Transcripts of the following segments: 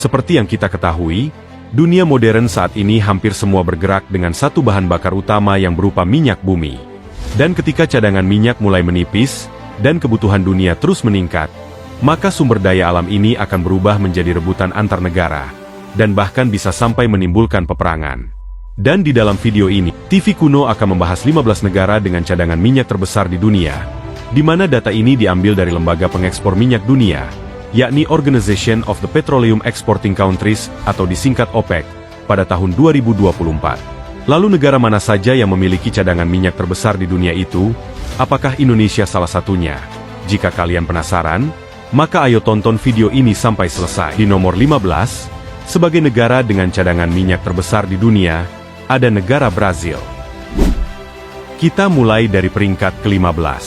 Seperti yang kita ketahui, dunia modern saat ini hampir semua bergerak dengan satu bahan bakar utama yang berupa minyak bumi. Dan ketika cadangan minyak mulai menipis, dan kebutuhan dunia terus meningkat, maka sumber daya alam ini akan berubah menjadi rebutan antar negara, dan bahkan bisa sampai menimbulkan peperangan. Dan di dalam video ini, TV Kuno akan membahas 15 negara dengan cadangan minyak terbesar di dunia, di mana data ini diambil dari lembaga pengekspor minyak dunia, yakni Organization of the Petroleum Exporting Countries, atau disingkat OPEC, pada tahun 2024. Lalu negara mana saja yang memiliki cadangan minyak terbesar di dunia itu? Apakah Indonesia salah satunya? Jika kalian penasaran, maka ayo tonton video ini sampai selesai. Di nomor 15, sebagai negara dengan cadangan minyak terbesar di dunia, ada negara Brazil. Kita mulai dari peringkat ke-15,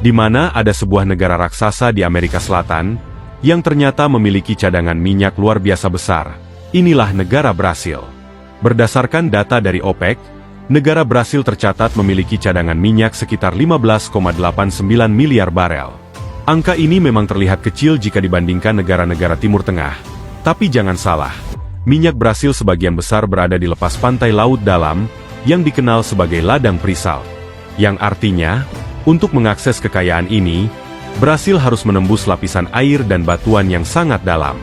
di mana ada sebuah negara raksasa di Amerika Selatan, yang ternyata memiliki cadangan minyak luar biasa besar. Inilah negara Brasil. Berdasarkan data dari OPEC, negara Brasil tercatat memiliki cadangan minyak sekitar 15,89 miliar barel. Angka ini memang terlihat kecil jika dibandingkan negara-negara Timur Tengah. Tapi jangan salah, minyak Brasil sebagian besar berada di lepas pantai laut dalam, yang dikenal sebagai ladang pre-salt. Yang artinya, untuk mengakses kekayaan ini, Brasil harus menembus lapisan air dan batuan yang sangat dalam.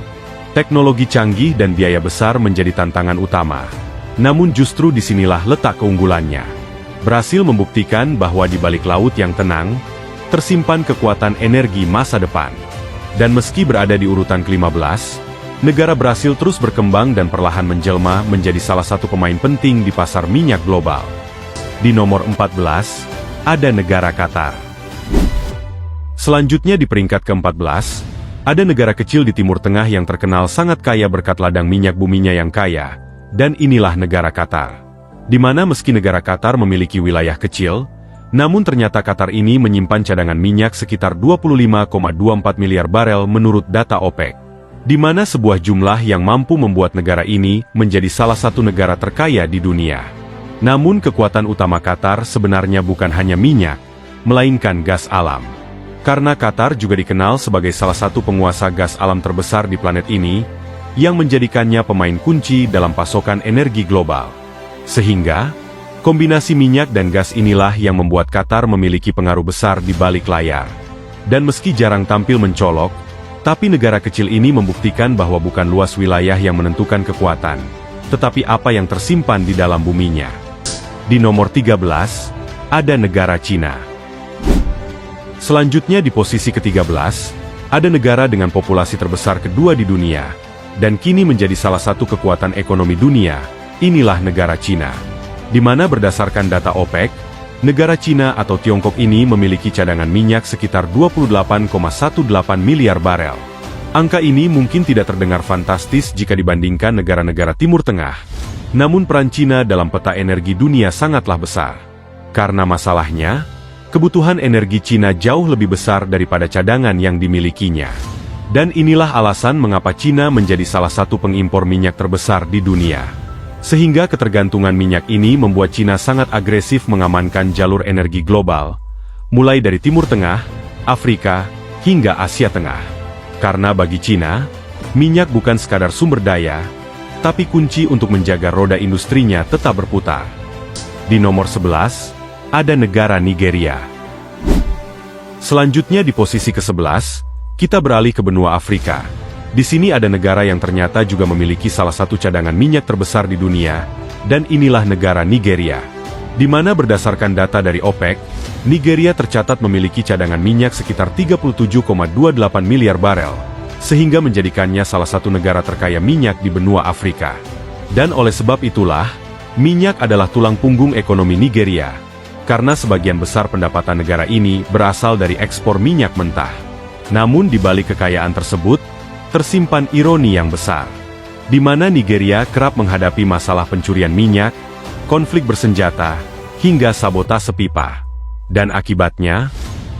Teknologi canggih dan biaya besar menjadi tantangan utama. Namun justru disinilah letak keunggulannya. Brasil membuktikan bahwa di balik laut yang tenang, tersimpan kekuatan energi masa depan. Dan meski berada di urutan ke-15, negara Brasil terus berkembang dan perlahan menjelma menjadi salah satu pemain penting di pasar minyak global. Di nomor 14, ada negara Qatar. Selanjutnya di peringkat ke-14, ada negara kecil di Timur Tengah yang terkenal sangat kaya berkat ladang minyak buminya yang kaya, dan inilah negara Qatar. Di mana meski negara Qatar memiliki wilayah kecil, namun ternyata Qatar ini menyimpan cadangan minyak sekitar 25,24 miliar barel menurut data OPEC. Di mana sebuah jumlah yang mampu membuat negara ini menjadi salah satu negara terkaya di dunia. Namun kekuatan utama Qatar sebenarnya bukan hanya minyak, melainkan gas alam. Karena Qatar juga dikenal sebagai salah satu penguasa gas alam terbesar di planet ini, yang menjadikannya pemain kunci dalam pasokan energi global. Sehingga, kombinasi minyak dan gas inilah yang membuat Qatar memiliki pengaruh besar di balik layar. Dan meski jarang tampil mencolok, tapi negara kecil ini membuktikan bahwa bukan luas wilayah yang menentukan kekuatan, tetapi apa yang tersimpan di dalam buminya. Di nomor 13, ada negara Cina. Selanjutnya di posisi ke-13, ada negara dengan populasi terbesar kedua di dunia, dan kini menjadi salah satu kekuatan ekonomi dunia. Inilah negara Cina. Di mana berdasarkan data OPEC, negara Cina atau Tiongkok ini memiliki cadangan minyak sekitar 28,18 miliar barel. Angka ini mungkin tidak terdengar fantastis jika dibandingkan negara-negara Timur Tengah. Namun peran Cina dalam peta energi dunia sangatlah besar. Karena masalahnya, kebutuhan energi Cina jauh lebih besar daripada cadangan yang dimilikinya. Dan inilah alasan mengapa Cina menjadi salah satu pengimpor minyak terbesar di dunia. Sehingga ketergantungan minyak ini membuat Cina sangat agresif mengamankan jalur energi global, mulai dari Timur Tengah, Afrika, hingga Asia Tengah. Karena bagi Cina, minyak bukan sekadar sumber daya, tapi kunci untuk menjaga roda industrinya tetap berputar. Di nomor 11, ada negara Nigeria. Selanjutnya di posisi ke-11, kita beralih ke benua Afrika. Di sini ada negara yang ternyata juga memiliki salah satu cadangan minyak terbesar di dunia, dan inilah negara Nigeria. Di mana berdasarkan data dari OPEC, Nigeria tercatat memiliki cadangan minyak sekitar 37,28 miliar barel, sehingga menjadikannya salah satu negara terkaya minyak di benua Afrika. Dan oleh sebab itulah, minyak adalah tulang punggung ekonomi Nigeria, karena sebagian besar pendapatan negara ini berasal dari ekspor minyak mentah. Namun di balik kekayaan tersebut, tersimpan ironi yang besar, di mana Nigeria kerap menghadapi masalah pencurian minyak, konflik bersenjata, hingga sabotase pipa. Dan akibatnya,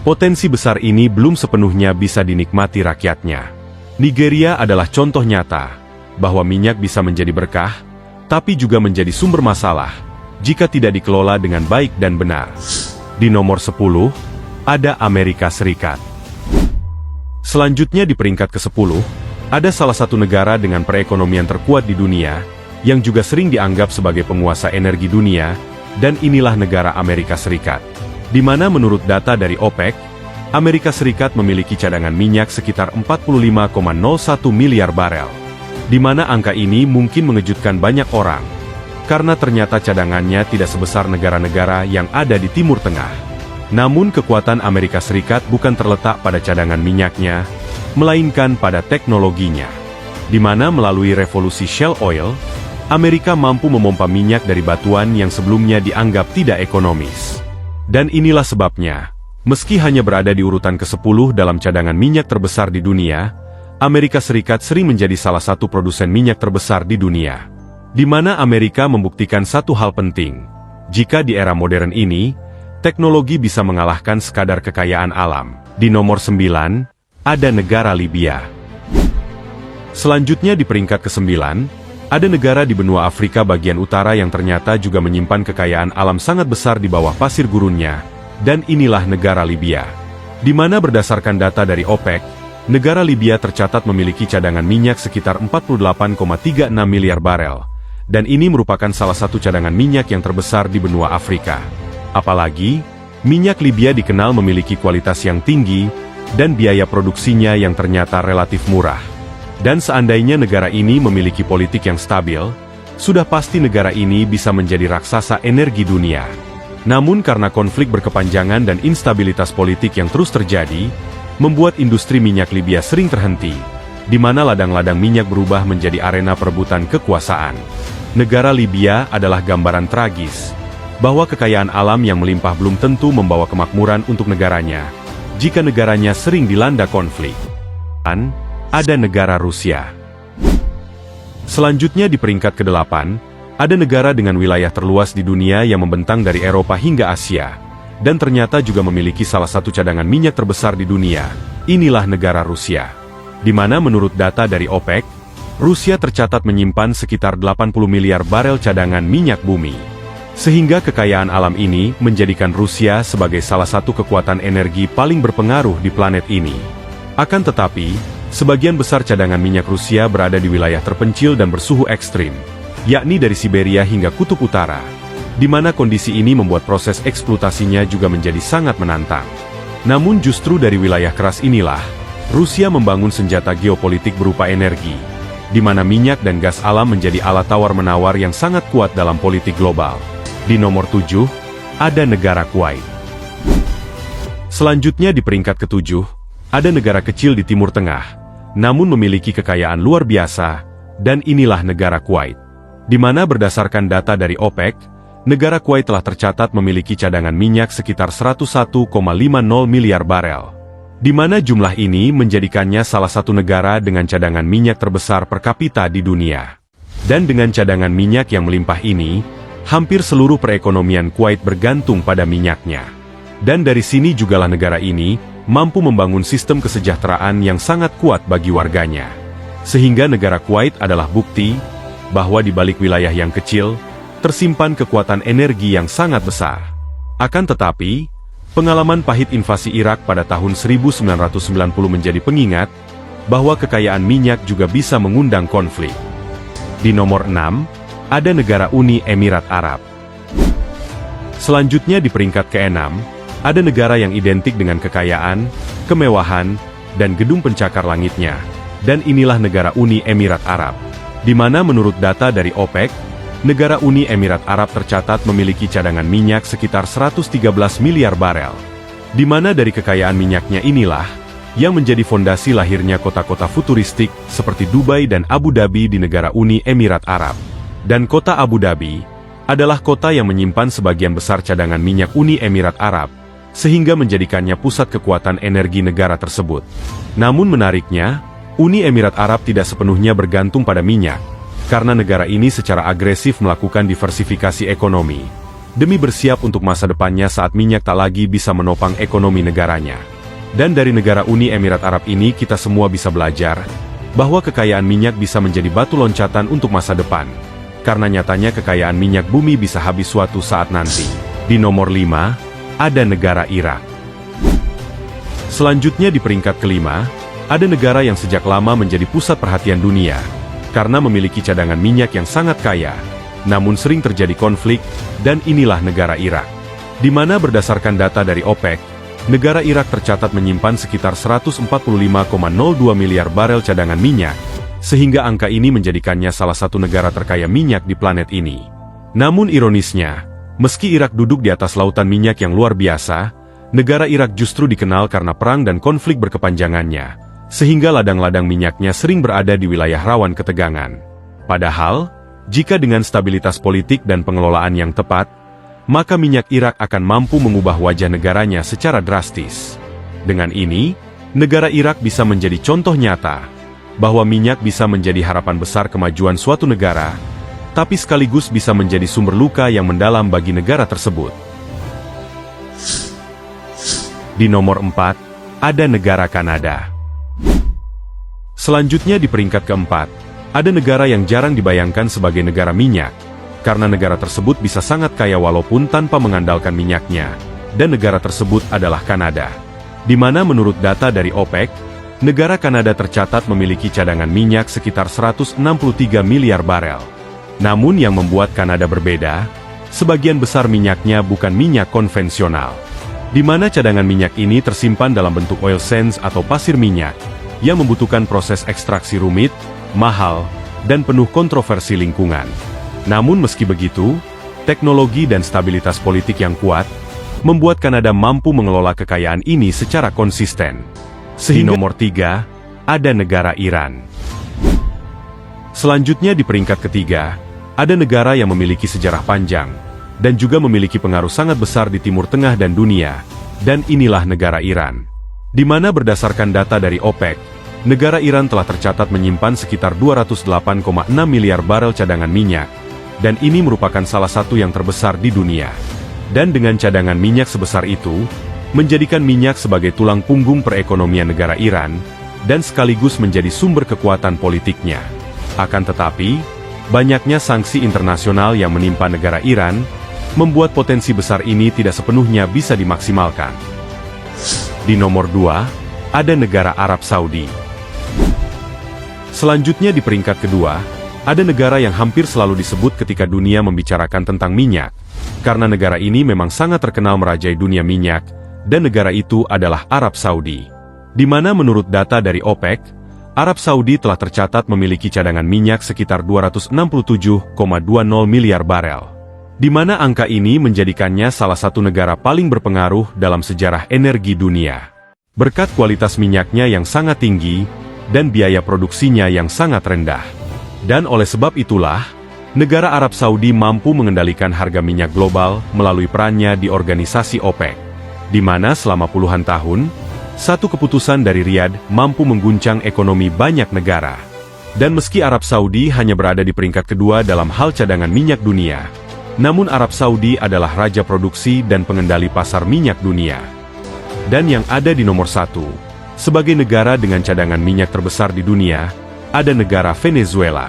potensi besar ini belum sepenuhnya bisa dinikmati rakyatnya. Nigeria adalah contoh nyata, bahwa minyak bisa menjadi berkah, tapi juga menjadi sumber masalah, jika tidak dikelola dengan baik dan benar. Di nomor 10, ada Amerika Serikat. Selanjutnya di peringkat ke-10, Ada salah satu negara dengan perekonomian terkuat di dunia, yang juga sering dianggap sebagai penguasa energi dunia, dan inilah negara Amerika Serikat. Di mana menurut data dari OPEC, Amerika Serikat memiliki cadangan minyak sekitar 45,01 miliar barel. Di mana angka ini mungkin mengejutkan banyak orang, karena ternyata cadangannya tidak sebesar negara-negara yang ada di Timur Tengah. Namun kekuatan Amerika Serikat bukan terletak pada cadangan minyaknya, melainkan pada teknologinya. Di mana melalui revolusi Shale Oil, Amerika mampu memompa minyak dari batuan yang sebelumnya dianggap tidak ekonomis. Dan inilah sebabnya, meski hanya berada di urutan ke-10 dalam cadangan minyak terbesar di dunia, Amerika Serikat sering menjadi salah satu produsen minyak terbesar di dunia. Di mana Amerika membuktikan satu hal penting, jika di era modern ini, teknologi bisa mengalahkan sekadar kekayaan alam. Di nomor 9, ada negara Libya. Selanjutnya di peringkat ke-9, ada negara di benua Afrika bagian utara yang ternyata juga menyimpan kekayaan alam sangat besar di bawah pasir gurunnya, dan inilah negara Libya. Di mana berdasarkan data dari OPEC, negara Libya tercatat memiliki cadangan minyak sekitar 48,36 miliar barel, dan ini merupakan salah satu cadangan minyak yang terbesar di benua Afrika. Apalagi, minyak Libya dikenal memiliki kualitas yang tinggi, dan biaya produksinya yang ternyata relatif murah. Dan seandainya negara ini memiliki politik yang stabil, sudah pasti negara ini bisa menjadi raksasa energi dunia. Namun karena konflik berkepanjangan dan instabilitas politik yang terus terjadi, membuat industri minyak Libya sering terhenti, di mana ladang-ladang minyak berubah menjadi arena perebutan kekuasaan. Negara Libya adalah gambaran tragis, bahwa kekayaan alam yang melimpah belum tentu membawa kemakmuran untuk negaranya, jika negaranya sering dilanda konflik. Dan ada negara Rusia. Selanjutnya di peringkat ke-8, ada negara dengan wilayah terluas di dunia yang membentang dari Eropa hingga Asia, dan ternyata juga memiliki salah satu cadangan minyak terbesar di dunia. Inilah negara Rusia. Di mana menurut data dari OPEC, Rusia tercatat menyimpan sekitar 80 miliar barel cadangan minyak bumi. Sehingga kekayaan alam ini menjadikan Rusia sebagai salah satu kekuatan energi paling berpengaruh di planet ini. Akan tetapi, sebagian besar cadangan minyak Rusia berada di wilayah terpencil dan bersuhu ekstrim, yakni dari Siberia hingga Kutub Utara, di mana kondisi ini membuat proses eksploitasinya juga menjadi sangat menantang. Namun justru dari wilayah keras inilah, Rusia membangun senjata geopolitik berupa energi, di mana minyak dan gas alam menjadi alat tawar-menawar yang sangat kuat dalam politik global. Di nomor 7, ada negara Kuwait. Selanjutnya di peringkat ke-7, ada negara kecil di Timur Tengah, namun memiliki kekayaan luar biasa, dan inilah negara Kuwait. Di mana berdasarkan data dari OPEC, negara Kuwait telah tercatat memiliki cadangan minyak sekitar 101,50 miliar barel. Di mana jumlah ini menjadikannya salah satu negara dengan cadangan minyak terbesar per kapita di dunia. Dan dengan cadangan minyak yang melimpah ini, hampir seluruh perekonomian Kuwait bergantung pada minyaknya. Dan dari sini jugalah negara ini mampu membangun sistem kesejahteraan yang sangat kuat bagi warganya. Sehingga negara Kuwait adalah bukti bahwa di balik wilayah yang kecil, tersimpan kekuatan energi yang sangat besar. Akan tetapi, pengalaman pahit invasi Irak pada tahun 1990 menjadi pengingat bahwa kekayaan minyak juga bisa mengundang konflik. Di nomor 6, ada negara Uni Emirat Arab. Selanjutnya di peringkat ke-6, ada negara yang identik dengan kekayaan, kemewahan, dan gedung pencakar langitnya. Dan inilah negara Uni Emirat Arab. Di mana menurut data dari OPEC, negara Uni Emirat Arab tercatat memiliki cadangan minyak sekitar 113 miliar barel. Di mana dari kekayaan minyaknya inilah, yang menjadi fondasi lahirnya kota-kota futuristik seperti Dubai dan Abu Dhabi di negara Uni Emirat Arab. Dan kota Abu Dhabi adalah kota yang menyimpan sebagian besar cadangan minyak Uni Emirat Arab, sehingga menjadikannya pusat kekuatan energi negara tersebut. Namun menariknya, Uni Emirat Arab tidak sepenuhnya bergantung pada minyak, karena negara ini secara agresif melakukan diversifikasi ekonomi, demi bersiap untuk masa depannya saat minyak tak lagi bisa menopang ekonomi negaranya. Dan dari negara Uni Emirat Arab ini kita semua bisa belajar, bahwa kekayaan minyak bisa menjadi batu loncatan untuk masa depan. Karena nyatanya kekayaan minyak bumi bisa habis suatu saat nanti. Di nomor 5, ada negara Irak. Selanjutnya di peringkat ke-5, Ada negara yang sejak lama menjadi pusat perhatian dunia, karena memiliki cadangan minyak yang sangat kaya, namun sering terjadi konflik, dan inilah negara Irak. Di mana berdasarkan data dari OPEC, negara Irak tercatat menyimpan sekitar 145,02 miliar barel cadangan minyak, sehingga angka ini menjadikannya salah satu negara terkaya minyak di planet ini. Namun ironisnya, meski Irak duduk di atas lautan minyak yang luar biasa, negara Irak justru dikenal karena perang dan konflik berkepanjangannya, sehingga ladang-ladang minyaknya sering berada di wilayah rawan ketegangan. Padahal, jika dengan stabilitas politik dan pengelolaan yang tepat, maka minyak Irak akan mampu mengubah wajah negaranya secara drastis. Dengan ini, negara Irak bisa menjadi contoh nyata bahwa minyak bisa menjadi harapan besar kemajuan suatu negara, tapi sekaligus bisa menjadi sumber luka yang mendalam bagi negara tersebut. Di nomor 4, ada negara Kanada. Selanjutnya di peringkat keempat, ada negara yang jarang dibayangkan sebagai negara minyak, karena negara tersebut bisa sangat kaya walaupun tanpa mengandalkan minyaknya, dan negara tersebut adalah Kanada. Di mana menurut data dari OPEC, negara Kanada tercatat memiliki cadangan minyak sekitar 163 miliar barel. Namun yang membuat Kanada berbeda, sebagian besar minyaknya bukan minyak konvensional, di mana cadangan minyak ini tersimpan dalam bentuk oil sands atau pasir minyak, yang membutuhkan proses ekstraksi rumit, mahal, dan penuh kontroversi lingkungan. Namun meski begitu, teknologi dan stabilitas politik yang kuat, membuat Kanada mampu mengelola kekayaan ini secara konsisten. Di nomor 3, ada negara Iran. Selanjutnya di peringkat ketiga, ada negara yang memiliki sejarah panjang, dan juga memiliki pengaruh sangat besar di Timur Tengah dan dunia, dan inilah negara Iran. Di mana berdasarkan data dari OPEC, negara Iran telah tercatat menyimpan sekitar 208,6 miliar barel cadangan minyak, dan ini merupakan salah satu yang terbesar di dunia. Dan dengan cadangan minyak sebesar itu, menjadikan minyak sebagai tulang punggung perekonomian negara Iran, dan sekaligus menjadi sumber kekuatan politiknya. Akan tetapi, banyaknya sanksi internasional yang menimpa negara Iran, membuat potensi besar ini tidak sepenuhnya bisa dimaksimalkan. Di nomor 2, ada negara Arab Saudi. Selanjutnya di peringkat kedua, ada negara yang hampir selalu disebut ketika dunia membicarakan tentang minyak, karena negara ini memang sangat terkenal merajai dunia minyak, dan negara itu adalah Arab Saudi. Di mana menurut data dari OPEC, Arab Saudi telah tercatat memiliki cadangan minyak sekitar 267,20 miliar barel. Di mana angka ini menjadikannya salah satu negara paling berpengaruh dalam sejarah energi dunia. Berkat kualitas minyaknya yang sangat tinggi, dan biaya produksinya yang sangat rendah. Dan oleh sebab itulah, negara Arab Saudi mampu mengendalikan harga minyak global melalui perannya di organisasi OPEC. Di mana selama puluhan tahun, satu keputusan dari Riyadh mampu mengguncang ekonomi banyak negara. Dan meski Arab Saudi hanya berada di peringkat kedua dalam hal cadangan minyak dunia, namun Arab Saudi adalah raja produksi dan pengendali pasar minyak dunia. Dan yang ada di nomor 1, sebagai negara dengan cadangan minyak terbesar di dunia, ada negara Venezuela.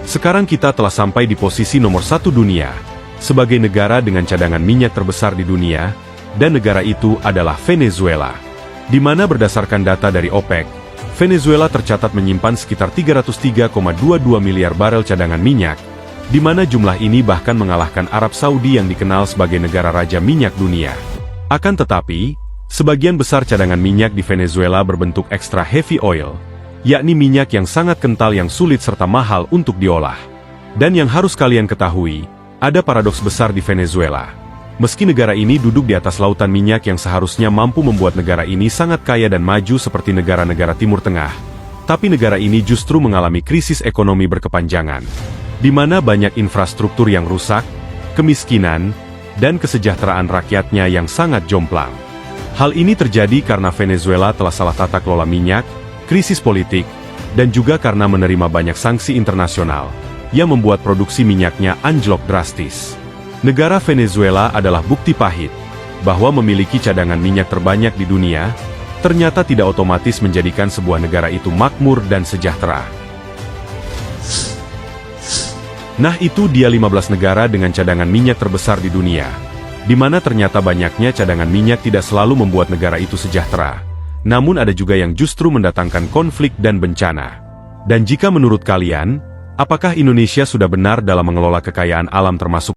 Sekarang kita telah sampai di posisi nomor 1 dunia, sebagai negara dengan cadangan minyak terbesar di dunia, dan negara itu adalah Venezuela. Di mana berdasarkan data dari OPEC, Venezuela tercatat menyimpan sekitar 303,22 miliar barel cadangan minyak, di mana jumlah ini bahkan mengalahkan Arab Saudi yang dikenal sebagai negara raja minyak dunia. Akan tetapi, sebagian besar cadangan minyak di Venezuela berbentuk extra heavy oil, yakni minyak yang sangat kental yang sulit serta mahal untuk diolah. Dan yang harus kalian ketahui, ada paradoks besar di Venezuela. Meski negara ini duduk di atas lautan minyak yang seharusnya mampu membuat negara ini sangat kaya dan maju seperti negara-negara Timur Tengah, tapi negara ini justru mengalami krisis ekonomi berkepanjangan, di mana banyak infrastruktur yang rusak, kemiskinan, dan kesejahteraan rakyatnya yang sangat jomplang. Hal ini terjadi karena Venezuela telah salah tata kelola minyak, krisis politik, dan juga karena menerima banyak sanksi internasional, yang membuat produksi minyaknya anjlok drastis. Negara Venezuela adalah bukti pahit, bahwa memiliki cadangan minyak terbanyak di dunia, ternyata tidak otomatis menjadikan sebuah negara itu makmur dan sejahtera. Nah itu dia 15 negara dengan cadangan minyak terbesar di dunia, di mana ternyata banyaknya cadangan minyak tidak selalu membuat negara itu sejahtera, namun ada juga yang justru mendatangkan konflik dan bencana. Dan jika menurut kalian, apakah Indonesia sudah benar dalam mengelola kekayaan alam termasuk